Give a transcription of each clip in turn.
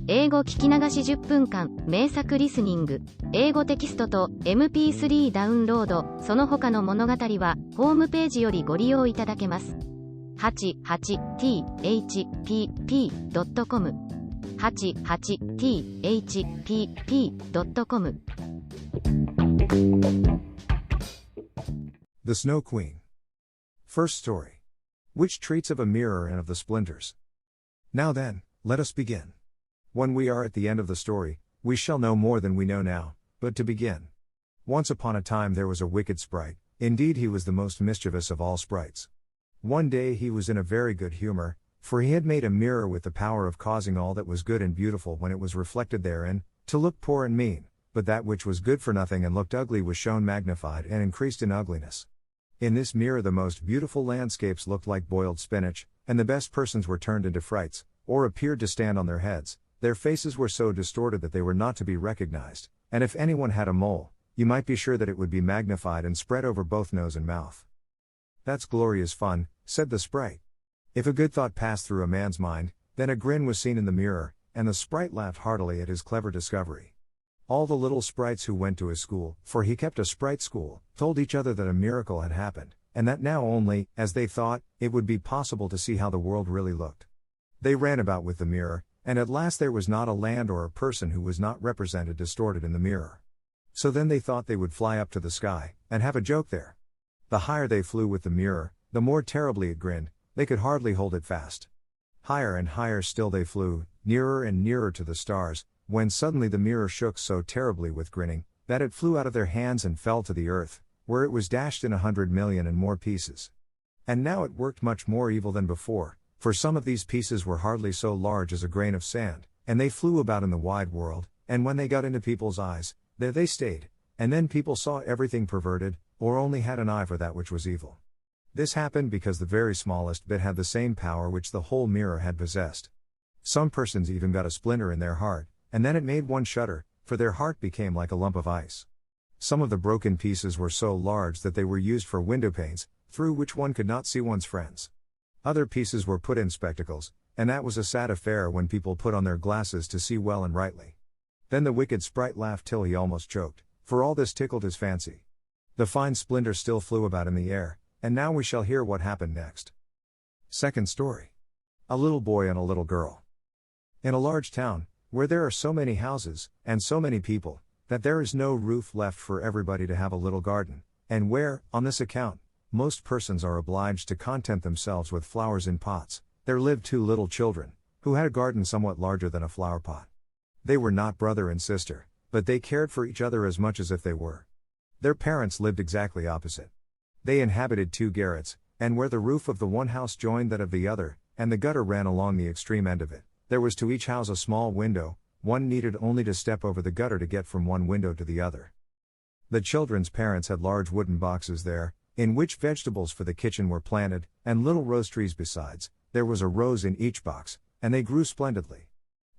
英語聞き流し10分間、名作リスニング、英語テキストと MP3 ダウンロード、その他の物語は、ホームページよりご利用いただけます。88thpp.com 88thpp.com The Snow Queen. First story. Which treats of a mirror and of the splinters. Now then, let us begin. When we are at the end of the story, we shall know more than we know now, but to begin. Once upon a time there was a wicked sprite, indeed he was the most mischievous of all sprites. One day he was in a very good humor, for he had made a mirror with the power of causing all that was good and beautiful when it was reflected therein, to look poor and mean, but that which was good for nothing and looked ugly was shown magnified and increased in ugliness. In this mirror the most beautiful landscapes looked like boiled spinach, and the best persons were turned into frights, or appeared to stand on their heads. Their faces were so distorted that they were not to be recognized, and if anyone had a mole, you might be sure that it would be magnified and spread over both nose and mouth. "That's glorious fun," said the sprite. If a good thought passed through a man's mind, then a grin was seen in the mirror, and the sprite laughed heartily at his clever discovery. All the little sprites who went to his school, for he kept a sprite school, told each other that a miracle had happened, and that now only, as they thought, it would be possible to see how the world really looked. They ran about with the mirror, and at last there was not a land or a person who was not represented distorted in the mirror. So then they thought they would fly up to the sky, and have a joke there. The higher they flew with the mirror, the more terribly it grinned, they could hardly hold it fast. Higher and higher still they flew, nearer and nearer to the stars, when suddenly the mirror shook so terribly with grinning, that it flew out of their hands and fell to the earth, where it was dashed in 100,000,000 and more pieces. And now it worked much more evil than before, for some of these pieces were hardly so large as a grain of sand, and they flew about in the wide world, and when they got into people's eyes, there they stayed, and then people saw everything perverted, or only had an eye for that which was evil. This happened because the very smallest bit had the same power which the whole mirror had possessed. Some persons even got a splinter in their heart, and then it made one shudder, for their heart became like a lump of ice. Some of the broken pieces were so large that they were used for window panes, through which one could not see one's friends. Other pieces were put in spectacles, and that was a sad affair when people put on their glasses to see well and rightly. Then the wicked sprite laughed till he almost choked, for all this tickled his fancy. The fine splinter still flew about in the air, and now we shall hear what happened next. Second story. A little boy and a little girl. In a large town, where there are so many houses, and so many people, that there is no roof left for everybody to have a little garden, and where, on this account, most persons are obliged to content themselves with flowers in pots, there lived two little children, who had a garden somewhat larger than a flower pot. They were not brother and sister, but they cared for each other as much as if they were. Their parents lived exactly opposite. They inhabited two garrets, and where the roof of the one house joined that of the other, and the gutter ran along the extreme end of it, there was to each house a small window. One needed only to step over the gutter to get from one window to the other. The children's parents had large wooden boxes there, in which vegetables for the kitchen were planted, and little rose trees besides. There was a rose in each box, and they grew splendidly.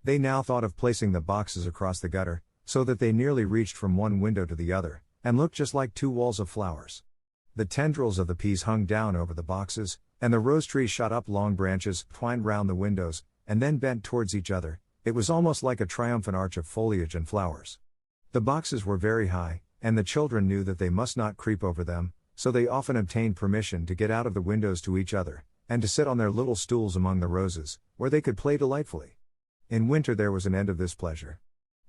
They now thought of placing the boxes across the gutter, so that they nearly reached from one window to the other, and looked just like two walls of flowers. The tendrils of the peas hung down over the boxes, and the rose trees shot up long branches, twined round the windows, and then bent towards each other. It was almost like a triumphant arch of foliage and flowers. The boxes were very high, and the children knew that they must not creep over them, so they often obtained permission to get out of the windows to each other, and to sit on their little stools among the roses, where they could play delightfully. In winter there was an end of this pleasure.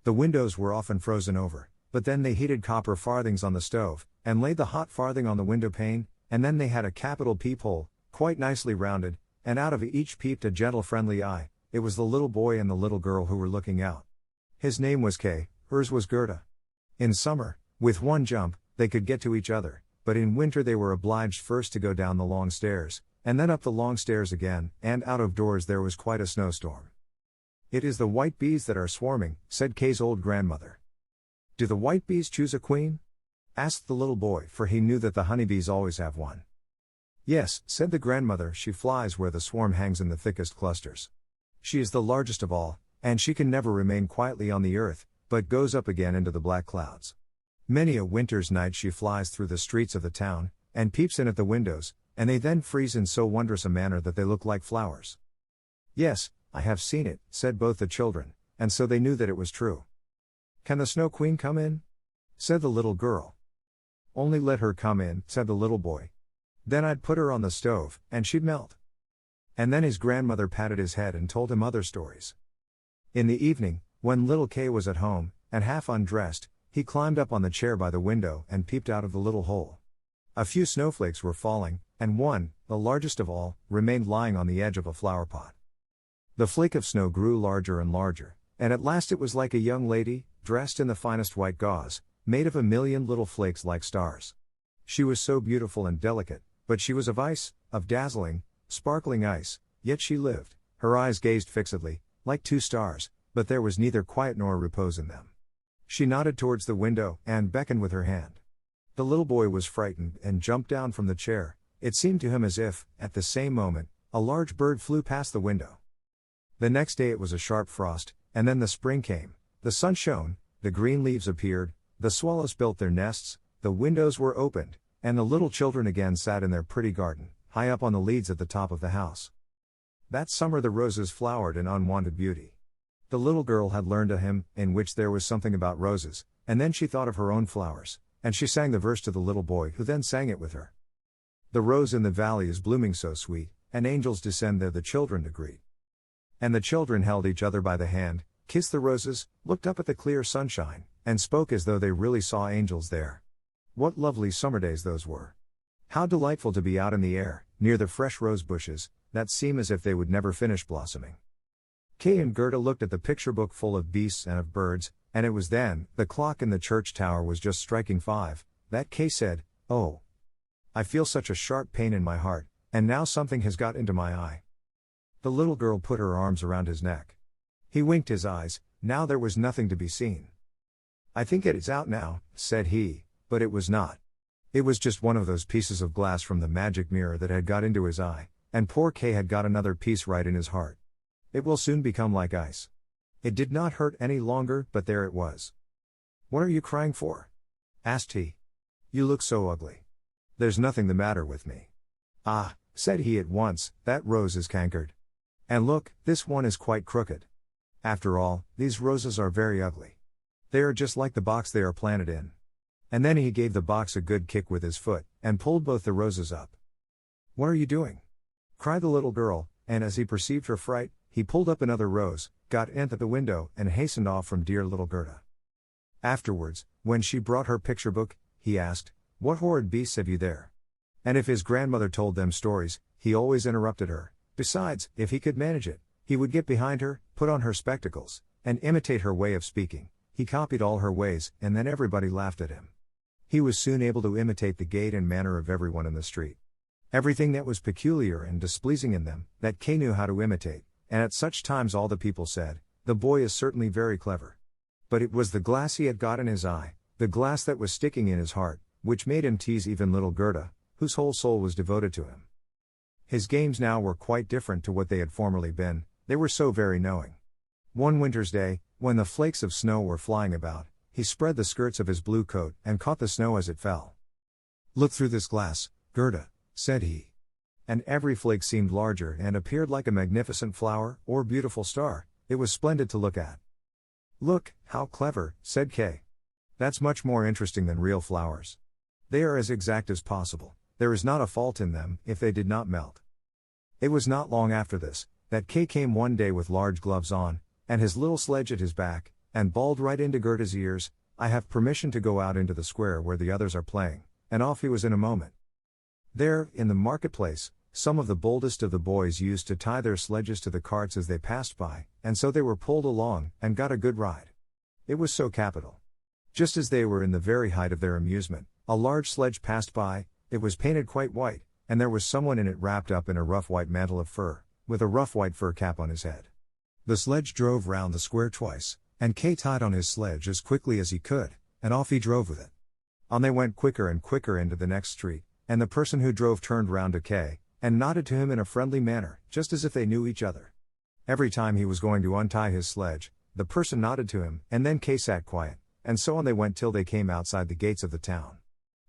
The windows were often frozen over, but then they heated copper farthings on the stove, and laid the hot farthing on the window pane, and then they had a capital peephole, quite nicely rounded, and out of each peeped a gentle friendly eye. It was the little boy and the little girl who were looking out. His name was Kay, hers was Gerda. In summer, with one jump, they could get to each other, but in winter they were obliged first to go down the long stairs, and then up the long stairs again, and out of doors there was quite a snowstorm. "It is the white bees that are swarming," said Kay's old grandmother. "Do the white bees choose a queen?" asked the little boy, for he knew that the honeybees always have one. "Yes," said the grandmother, "she flies where the swarm hangs in the thickest clusters. She is the largest of all, and she can never remain quietly on the earth, but goes up again into the black clouds. Many a winter's night she flies through the streets of the town, and peeps in at the windows, and they then freeze in so wondrous a manner that they look like flowers." "Yes, I have seen it," said both the children, and so they knew that it was true. "Can the Snow Queen come in?" said the little girl. "Only let her come in," said the little boy. "Then I'd put her on the stove, and she'd melt." And then his grandmother patted his head and told him other stories. In the evening, when little Kay was at home, and half undressed, he climbed up on the chair by the window and peeped out of the little hole. A few snowflakes were falling, and one, the largest of all, remained lying on the edge of a flower pot. The flake of snow grew larger and larger, and at last it was like a young lady, dressed in the finest white gauze, made of a million little flakes like stars. She was so beautiful and delicate, but she was of ice, of dazzling, sparkling ice, yet she lived, her eyes gazed fixedly, like two stars, but there was neither quiet nor repose in them. She nodded towards the window, and beckoned with her hand. The little boy was frightened and jumped down from the chair. It seemed to him as if, at the same moment, a large bird flew past the window. The next day it was a sharp frost, and then the spring came, the sun shone, the green leaves appeared, the swallows built their nests, the windows were opened, and the little children again sat in their pretty garden, high up on the leads at the top of the house. That summer the roses flowered in unwonted beauty. The little girl had learned a hymn, in which there was something about roses, and then she thought of her own flowers, and she sang the verse to the little boy, who then sang it with her. "The rose in the valley is blooming so sweet, and angels descend there the children to greet." And the children held each other by the hand, kissed the roses, looked up at the clear sunshine, and spoke as though they really saw angels there. What lovely summer days those were! How delightful to be out in the air, near the fresh rose bushes, that seem as if they would never finish blossoming. Kay and Gerda looked at the picture book full of beasts and of birds, and it was then, the clock in the church tower was just striking 5, that Kay said, "Oh, I feel such a sharp pain in my heart, and now something has got into my eye." The little girl put her arms around his neck. He winked his eyes, now there was nothing to be seen. "I think it is out now," said he, but it was not. It was just one of those pieces of glass from the magic mirror that had got into his eye, and poor Kay had got another piece right in his heart. "It will soon become like ice." It did not hurt any longer, but there it was. "What are you crying for?" asked he. "You look so ugly." "There's nothing the matter with me." "Ah," said he at once, "that rose is cankered. And look, this one is quite crooked. After all, these roses are very ugly. They are just like the box they are planted in." And then he gave the box a good kick with his foot, and pulled both the roses up. "What are you doing?" cried the little girl, and as he perceived her fright, he pulled up another rose, got in at the window, and hastened off from dear little Gerda. Afterwards, when she brought her picture book, he asked, "What horrid beasts have you there?" And if his grandmother told them stories, he always interrupted her. Besides, if he could manage it, he would get behind her, put on her spectacles, and imitate her way of speaking. He copied all her ways, and then everybody laughed at him. He was soon able to imitate the gait and manner of everyone in the street. Everything that was peculiar and displeasing in them, that Kay knew how to imitate, and at such times all the people said, "The boy is certainly very clever." But it was the glass he had got in his eye, the glass that was sticking in his heart, which made him tease even little Gerda, whose whole soul was devoted to him. His games now were quite different to what they had formerly been, they were so very knowing. One winter's day, when the flakes of snow were flying about, he spread the skirts of his blue coat, and caught the snow as it fell. "Look through this glass, Gerda," said he. And every flake seemed larger and appeared like a magnificent flower, or beautiful star. It was splendid to look at. "Look, how clever," said Kay. "That's much more interesting than real flowers. They are as exact as possible. There is not a fault in them, if they did not melt." It was not long after this, that Kay came one day with large gloves on, and his little sledge at his back, and bawled right into Gerda's ears, "I have permission to go out into the square where the others are playing," and off he was in a moment. There, in the marketplace, some of the boldest of the boys used to tie their sledges to the carts as they passed by, and so they were pulled along, and got a good ride. It was so capital. Just as they were in the very height of their amusement, a large sledge passed by. It was painted quite white, and there was someone in it wrapped up in a rough white mantle of fur, with a rough white fur cap on his head. The sledge drove round the square twice, and Kay tied on his sledge as quickly as he could, and off he drove with it. On they went quicker and quicker into the next street, and the person who drove turned round to Kay, and nodded to him in a friendly manner, just as if they knew each other. Every time he was going to untie his sledge, the person nodded to him, and then Kay sat quiet, and so on they went till they came outside the gates of the town.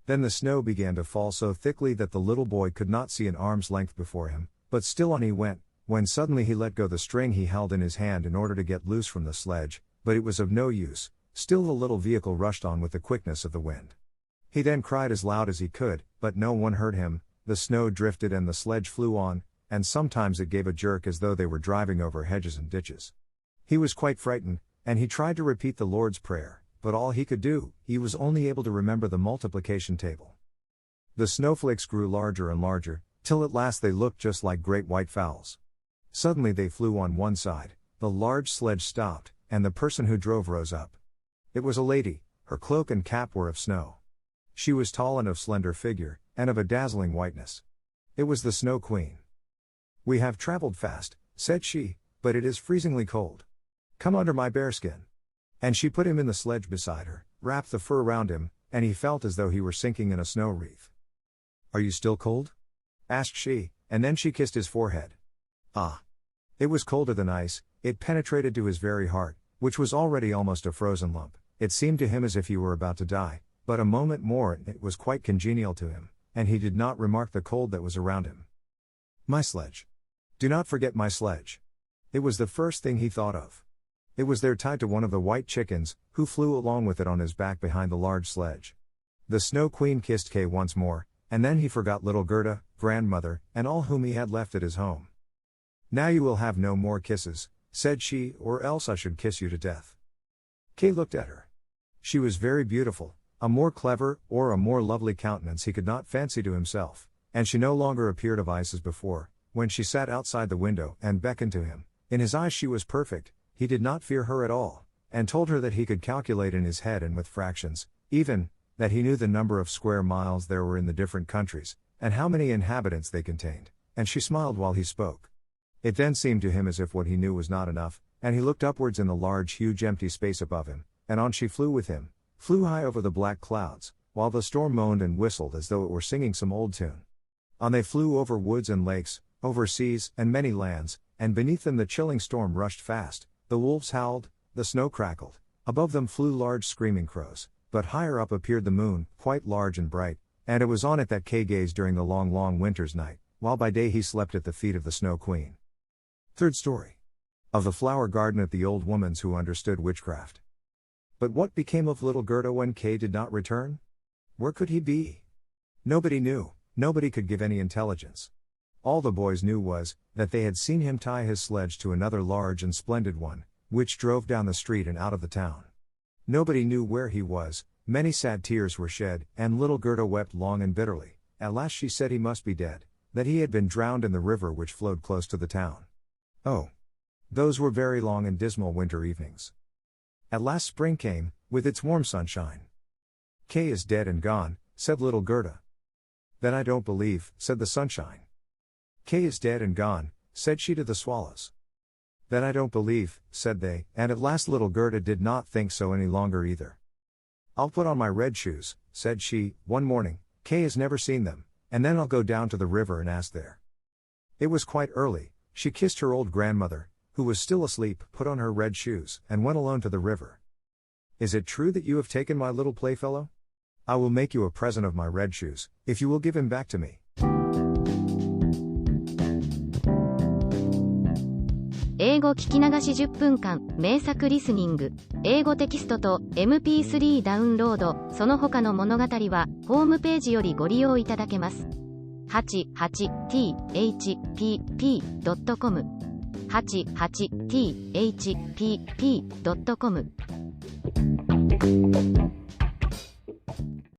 Then the snow began to fall so thickly that the little boy could not see an arm's length before him, but still on he went, when suddenly he let go the string he held in his hand in order to get loose from the sledge, but it was of no use. Still the little vehicle rushed on with the quickness of the wind. He then cried as loud as he could, but no one heard him. The snow drifted and the sledge flew on, and sometimes it gave a jerk as though they were driving over hedges and ditches. He was quite frightened, and he tried to repeat the Lord's Prayer, but all he could do, he was only able to remember the multiplication table. The snowflakes grew larger and larger, till at last they looked just like great white fowls. Suddenly they flew on one side, the large sledge stopped, and the person who drove rose up. It was a lady, her cloak and cap were of snow. She was tall and of slender figure, and of a dazzling whiteness. It was the Snow Queen. "We have traveled fast," said she, "but it is freezingly cold. Come under my bearskin." And she put him in the sledge beside her, wrapped the fur round him, and he felt as though he were sinking in a snow wreath. "Are you still cold?" asked she, and then she kissed his forehead. Ah! It was colder than ice, it penetrated to his very heart, which was already almost a frozen lump. It seemed to him as if he were about to die, but a moment more and it was quite congenial to him, and he did not remark the cold that was around him. My sledge. Do not forget my sledge. It was the first thing he thought of. It was there tied to one of the white chickens, who flew along with it on his back behind the large sledge. The Snow Queen kissed Kay once more, and then he forgot little Gerda, grandmother, and all whom he had left at his home. "Now you will have no more kisses," said she, "or else I should kiss you to death." Kay looked at her. She was very beautiful, a more clever, or a more lovely countenance he could not fancy to himself, and she no longer appeared of ice as before, when she sat outside the window and beckoned to him. In his eyes she was perfect, he did not fear her at all, and told her that he could calculate in his head and with fractions, even, that he knew the number of square miles there were in the different countries, and how many inhabitants they contained, and she smiled while he spoke. It then seemed to him as if what he knew was not enough, and he looked upwards in the large huge empty space above him, and on she flew with him, flew high over the black clouds, while the storm moaned and whistled as though it were singing some old tune. On they flew over woods and lakes, over seas and many lands, and beneath them the chilling storm rushed fast, the wolves howled, the snow crackled, above them flew large screaming crows, but higher up appeared the moon, quite large and bright, and it was on it that Kay gazed during the long, long winter's night, while by day he slept at the feet of the Snow Queen. Third story. Of the flower garden at the old woman's who understood witchcraft. But what became of little Gerda when Kay did not return? Where could he be? Nobody knew, nobody could give any intelligence. All the boys knew was, that they had seen him tie his sledge to another large and splendid one, which drove down the street and out of the town. Nobody knew where he was, many sad tears were shed, and little Gerda wept long and bitterly. At last she said he must be dead, that he had been drowned in the river which flowed close to the town. Oh! Those were very long and dismal winter evenings. At last spring came, with its warm sunshine. "Kay is dead and gone," said little Gerda. "That I don't believe," said the sunshine. "Kay is dead and gone," said she to the swallows. "That I don't believe," said they, and at last little Gerda did not think so any longer either. "I'll put on my red shoes," said she, one morning, "Kay has never seen them, and then I'll go down to the river and ask there." It was quite early. She kissed her old grandmother, who was still asleep, put on her red shoes, and went alone to the river. "Is it true that you have taken my little playfellow? I will make you a present of my red shoes, if you will give him back to me." 英語聞き流し10分間、名作リスニング、英語テキストと MP3 ダウンロード、その他の物語は、ホームページよりご利用いただけます。88thpp.com 88thpp.com